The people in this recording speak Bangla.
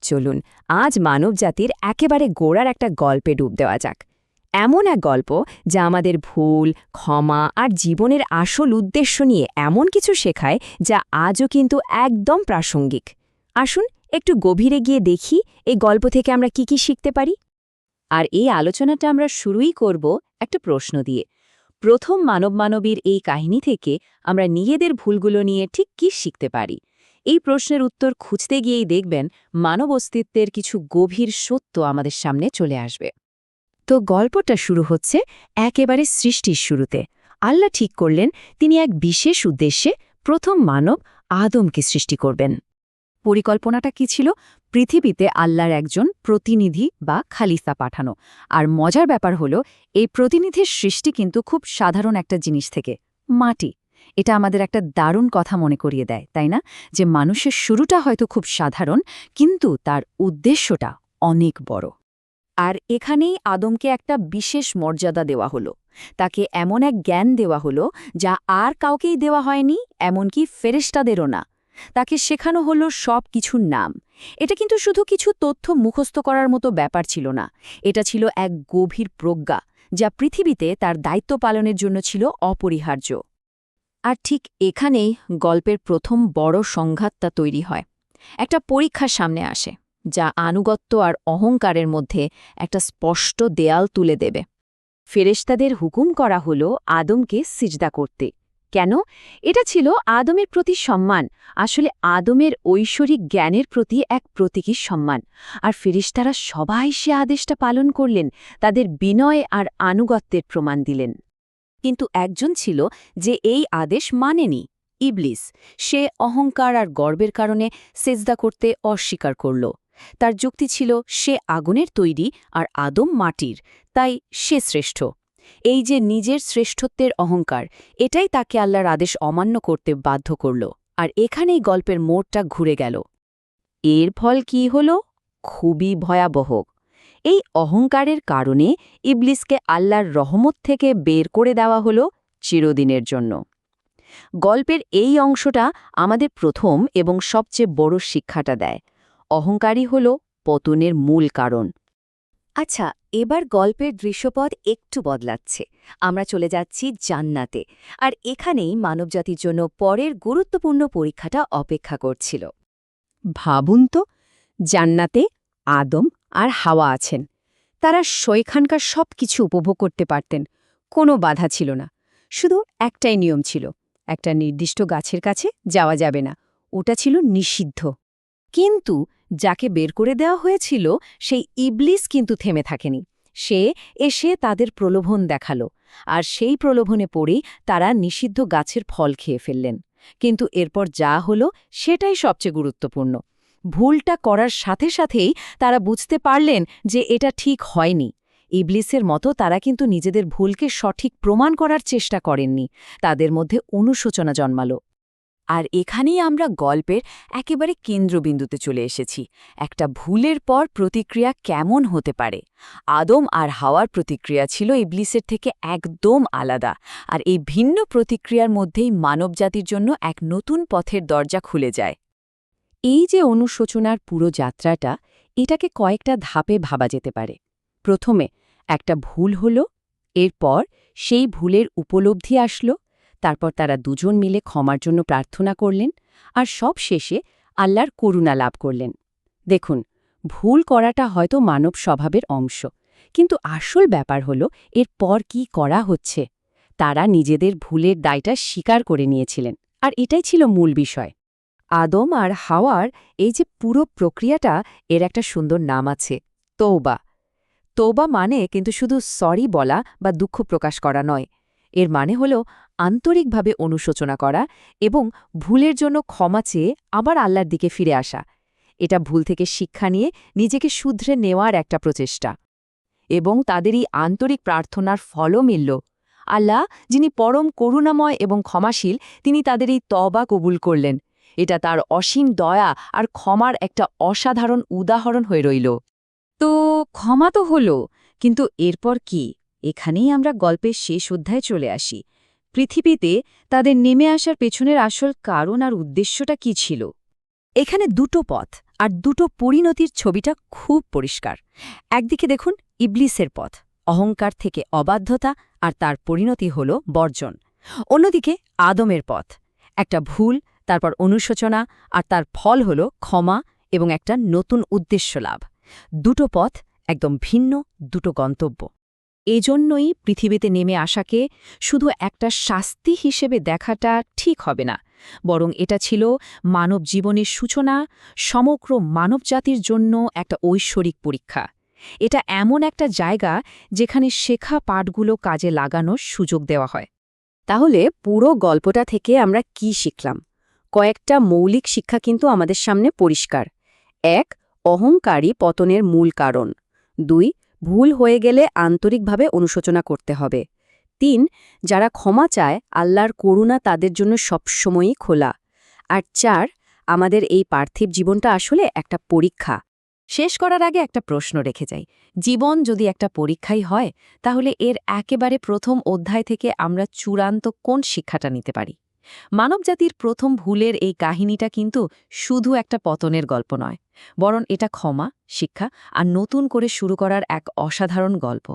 চলুন আজ মানবজাতির একেবারে গোড়ার একটা গল্পে ডুব দেওয়া যাক। এমন এক গল্প যা আমাদের ভুল, ক্ষমা আর জীবনের আসল উদ্দেশ্য নিয়ে এমন কিছু শেখায় যা আজও কিন্তু একদম প্রাসঙ্গিক। আসুন একটু গভীরে গিয়ে দেখি এই গল্প থেকে আমরা কি শিখতে পারি। আর এই আলোচনাটা আমরা শুরুই করব একটা প্রশ্ন দিয়ে। প্রথম মানবীর এই কাহিনী থেকে আমরা নিজেদের ভুলগুলো নিয়ে ঠিক কি শিখতে পারি? এই প্রশ্নের উত্তর খুঁজতে গিয়েই দেখবেন মানব অস্তিত্বের কিছু গভীর সত্য আমাদের সামনে চলে আসবে। তো গল্পটা শুরু হচ্ছে একেবারে সৃষ্টির শুরুতে। আল্লাহ ঠিক করলেন তিনি এক বিশেষ উদ্দেশ্যে প্রথম মানব আদমকে সৃষ্টি করবেন। পরিকল্পনাটা কি ছিল? পৃথিবীতে আল্লাহর একজন প্রতিনিধি বা খালিফা পাঠানো। আর মজার ব্যাপার হলো এই প্রতিনিধির সৃষ্টি কিন্তু খুব সাধারণ একটা জিনিস থেকে, মাটি। এটা আমাদের একটা দারুণ কথা মনে করিয়ে দেয়, তাই না? যে মানুষের শুরুটা হয়তো খুব সাধারণ, কিন্তু তার উদ্দেশ্যটা অনেক বড়। আর এখানেই আদমকে একটা বিশেষ মর্যাদা দেওয়া হলো। তাকে এমন এক জ্ঞান দেওয়া হলো যা আর কাউকেই দেওয়া হয়নি, এমনকি ফেরেশতাদেরও না। তাকে শেখানো হলো সব কিছুর নাম। এটা কিন্তু শুধু কিছু তথ্য মুখস্থ করার মতো ব্যাপার ছিল না, এটা ছিল এক গভীর প্রজ্ঞা যা পৃথিবীতে তার দায়িত্ব পালনের জন্য ছিল অপরিহার্য। আর ঠিক এখানেই গল্পের প্রথম বড় সংঘাতটা তৈরি হয়। একটা পরীক্ষার সামনে আসে যা আনুগত্য আর অহংকারের মধ্যে একটা স্পষ্ট দেয়াল তুলে দেবে। ফেরেশতাদের হুকুম করা হলো আদমকে সিজদা করতে। কেন? এটা ছিল আদমের প্রতি সম্মান, আসলে আদমের ঐশ্বরিক জ্ঞানের প্রতি এক প্রতীকী সম্মান। আর ফেরেশতারা সবাই সে আদেশটা পালন করলেন, তাদের বিনয় আর আনুগত্যের প্রমাণ দিলেন। কিন্তু একজন ছিল যে এই আদেশ মানেনি, ইবলিস। সে অহংকার আর গর্বের কারণে সেজদা করতে অস্বীকার করল। তার যুক্তি ছিল সে আগুনের তৈরি আর আদম মাটির, তাই সে শ্রেষ্ঠ। এই যে নিজের শ্রেষ্ঠত্বের অহংকার, এটাই তাকে আল্লাহর আদেশ অমান্য করতে বাধ্য করল। আর এখানেই গল্পের মোড়টা ঘুরে গেল। এর ফল কি হল? খুবই ভয়াবহ। এই অহংকারের কারণে ইবলিসকে আল্লাহর রহমত থেকে বের করে দেওয়া হল চিরদিনের জন্য। গল্পের এই অংশটা আমাদের প্রথম এবং সবচেয়ে বড় শিক্ষাটা দেয়। অহংকারই হল পতনের মূল কারণ। আচ্ছা, এবার গল্পের দৃশ্যপট একটু বদলাচ্ছে। আমরা চলে যাচ্ছি জান্নাতে। আর এখানেই মানবজাতির জন্য পরের গুরুত্বপূর্ণ পরীক্ষাটা অপেক্ষা করছিল। ভাবুন তো, জান্নাতে আদম আর হাওয়া আছেন। তারা সেখানকার সব কিছু উপভোগ করতে পারতেন, কোনো বাধা ছিল না। শুধু একটাই নিয়ম ছিল, একটা নির্দিষ্ট গাছের কাছে যাওয়া যাবে না, ওটা ছিল নিষিদ্ধ। কিন্তু যাকে বের করে দেওয়া হয়েছিল সেই ইবলিস কিন্তু থেমে থাকেনি। সে এসে তাদের প্রলোভন দেখালো, আর সেই প্রলোভনে পড়েই তারা নিষিদ্ধ গাছের ফল খেয়ে ফেললেন। কিন্তু এরপর যা হলো সেটাই সবচেয়ে গুরুত্বপূর্ণ। ভুলটা করার সাথে সাথেই তারা বুঝতে পারলেন যে এটা ঠিক হয়নি। ইবলিসের মতো তারা কিন্তু নিজেদের ভুলকে সঠিক প্রমাণ করার চেষ্টা করেননি, তাদের মধ্যে অনুশোচনা জন্মালো। আর এখানেই আমরা গল্পের একেবারে কেন্দ্রবিন্দুতে চলে এসেছি। একটা ভুলের পর প্রতিক্রিয়া কেমন হতে পারে। আদম আর হাওয়ার প্রতিক্রিয়া ছিল ইবলিসের থেকে একদম আলাদা, আর এই ভিন্ন প্রতিক্রিয়ার মধ্যেই মানবজাতির জন্য এক নতুন পথের দরজা খুলে যায়। এই যে অনুশোচনার পুরো যাত্রাটা, এটাকে কয়েকটা ধাপে ভাবা যেতে পারে। প্রথমে একটা ভুল হলো, এরপর সেই ভুলের উপলব্ধি আসলো, তারপর তারা দুজন মিলে ক্ষমার জন্য প্রার্থনা করলেন, আর সব শেষে আল্লাহর করুণা লাভ করলেন। দেখুন, ভুল করাটা হয়তো মানব স্বভাবের অংশ, কিন্তু আসল ব্যাপার হলো এরপর কি করা হচ্ছে। তারা নিজেদের ভুলের দায়টা স্বীকার করে নিয়েছিলেন, আর এটাই ছিল মূল বিষয়। আদম আর হাওয়ার এই যে পুরো প্রক্রিয়াটা, এর একটা সুন্দর নাম আছে, তওবা। তওবা মানে কিন্তু শুধু সরি বলা বা দুঃখ প্রকাশ করা নয়। এর মানে হল আন্তরিকভাবে অনুশোচনা করা এবং ভুলের জন্য ক্ষমা চেয়ে আবার আল্লাহর দিকে ফিরে আসা। এটা ভুল থেকে শিক্ষা নিয়ে নিজেকে শুধরে নেওয়ার একটা প্রচেষ্টা। এবং তাদের এই আন্তরিক প্রার্থনার ফলও মিলল। আল্লাহ, যিনি পরম করুণাময় এবং ক্ষমাশীল, তিনি তাদের এই তওবা কবুল করলেন। এটা তার অসীম দয়া আর ক্ষমার একটা অসাধারণ উদাহরণ হয়ে রইল। তো ক্ষমা তো হলো, কিন্তু এরপর কি? এখানেই আমরা গল্পের শেষ অধ্যায়ে চলে আসি। পৃথিবীতে তাদের নেমে আসার পেছনের আসল কারণ আর উদ্দেশ্যটা কি ছিল? এখানে দুটো পথ আর দুটো পরিণতির ছবিটা খুব পরিষ্কার। একদিকে দেখুন ইবলিসের পথ, অহংকার থেকে অবাধ্যতা, আর তার পরিণতি হল বর্জন। অন্যদিকে আদমের পথ, একটা ভুল, তারপর অনুশোচনা, আর তার ফল হল ক্ষমা এবং একটা নতুন উদ্দেশ্য লাভ। দুটো পথ একদম ভিন্ন, দুটো গন্তব্য। এজন্যই পৃথিবীতে নেমে আসাকে শুধু একটা শাস্তি হিসেবে দেখাটা ঠিক হবে না, বরং এটা ছিল মানব জীবনের সূচনা, সমগ্র মানবজাতির জন্য একটা ঐশ্বরিক পরীক্ষা। এটা এমন একটা জায়গা যেখানে শেখা পাঠগুলো কাজে লাগানোর সুযোগ দেওয়া হয়। তাহলে পুরো গল্পটা থেকে আমরা কি শিখলাম? কয়েকটা মৌলিক শিক্ষা কিন্তু আমাদের সামনে পরিষ্কার। ১. অহংকারী পতনের মূল কারণ। ২. ভুল হয়ে গেলে আন্তরিকভাবে অনুশোচনা করতে হবে। ৩. যারা ক্ষমা চায়, আল্লাহর করুণা তাদের জন্য সবসময়ই খোলা। আর ৪. আমাদের এই পার্থিব জীবনটা আসলে একটা পরীক্ষা। শেষ করার আগে একটা প্রশ্ন রেখে যাই। জীবন যদি একটা পরীক্ষাই হয়, তাহলে এর একেবারে প্রথম অধ্যায় থেকে আমরা চূড়ান্ত কোন শিক্ষাটা নিতে পারি? মানবজাতির প্রথম ভুলের এই কাহিনীটা কিন্তু শুধু একটা পতনের গল্প নয়, বরং এটা ক্ষমা, শিক্ষা আর নতুন করে শুরু করার এক অসাধারণ গল্প।